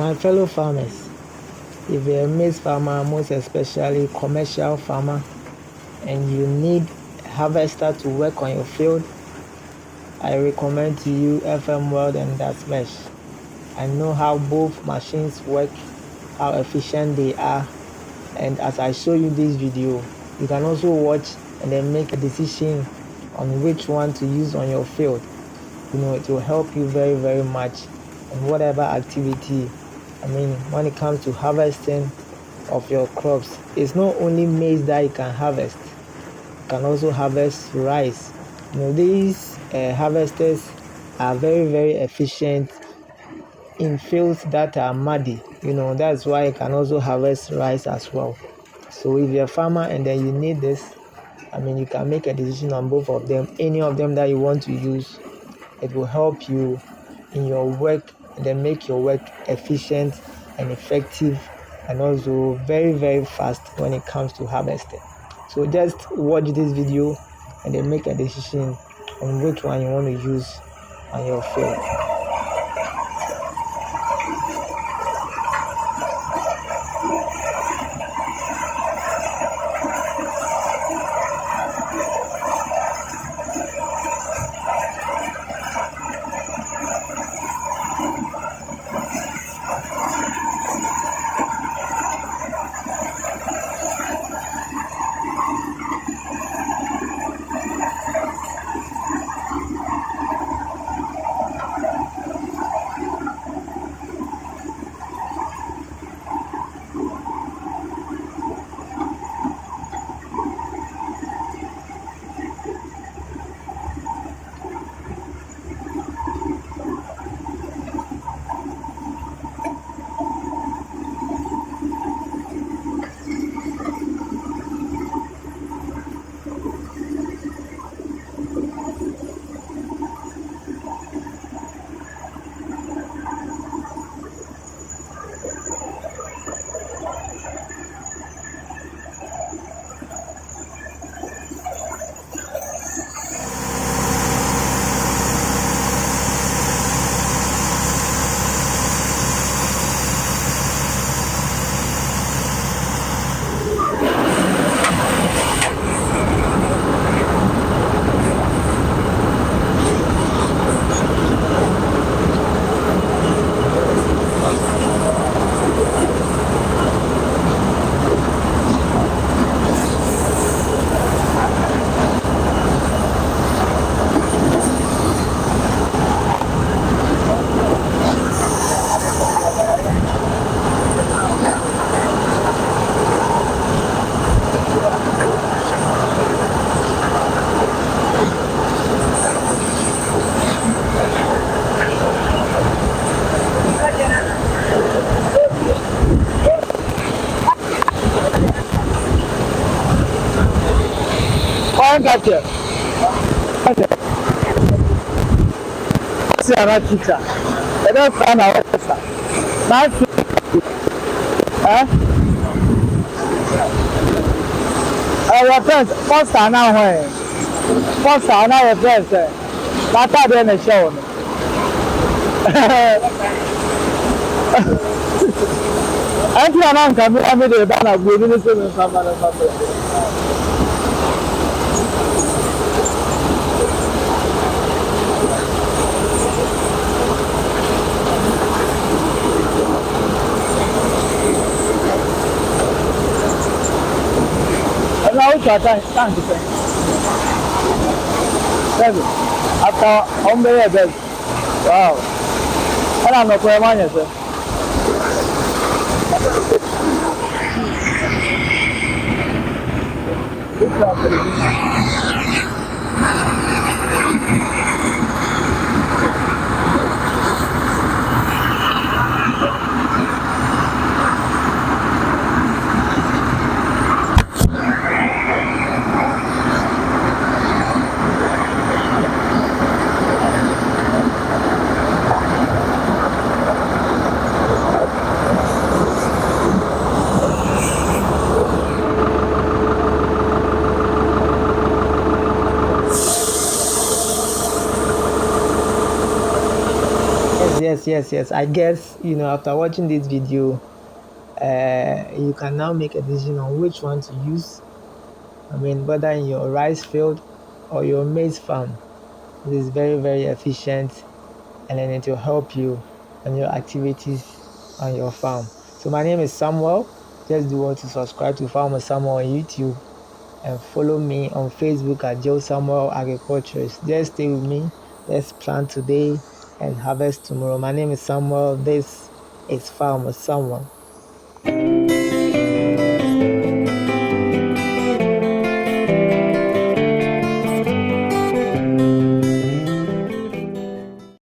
My fellow farmers, if you're a maize farmer, most especially commercial farmer, and you need a harvester to work on your field, I recommend to you FM World and Dasmesh. I know how both machines work, how efficient they are, and as I show you this video, you can also watch and then make a decision on which one to use on your field. It will help you very, very much in whatever activity. When it comes to harvesting of your crops, it's not only maize that you can harvest. You can also harvest rice. These harvesters are very, very efficient in fields that are muddy. That's why you can also harvest rice as well. So if you're a farmer and then you need this, you can make a decision on both of them. Any of them that you want to use, it will help you in your work and then make your work efficient and effective, and also very, very fast when it comes to harvesting. So just watch this video and then make a decision on which one you want to use on your field. Gotcha. See our teacher. I don't find our officer. Nice. Our friends, first time now, first time now, your friends, that's how they're in the show. I think I'm coming every day, but I'm going to see something. Thank you, sir. After home day, wow. I don't know where mine is. yes. I guess, after watching this video, you can now make a decision on which one to use. I mean, whether in your rice field or your maize farm. It is very, very efficient, and then it will help you on your activities on your farm. So my name is Samuel. Just do want to subscribe to Farmer Samuel on YouTube and follow me on Facebook at Joe Samuel Agriculturist. Just stay with me. Let's plant today and harvest tomorrow. My name is Samuel. This is Farmer Samuel.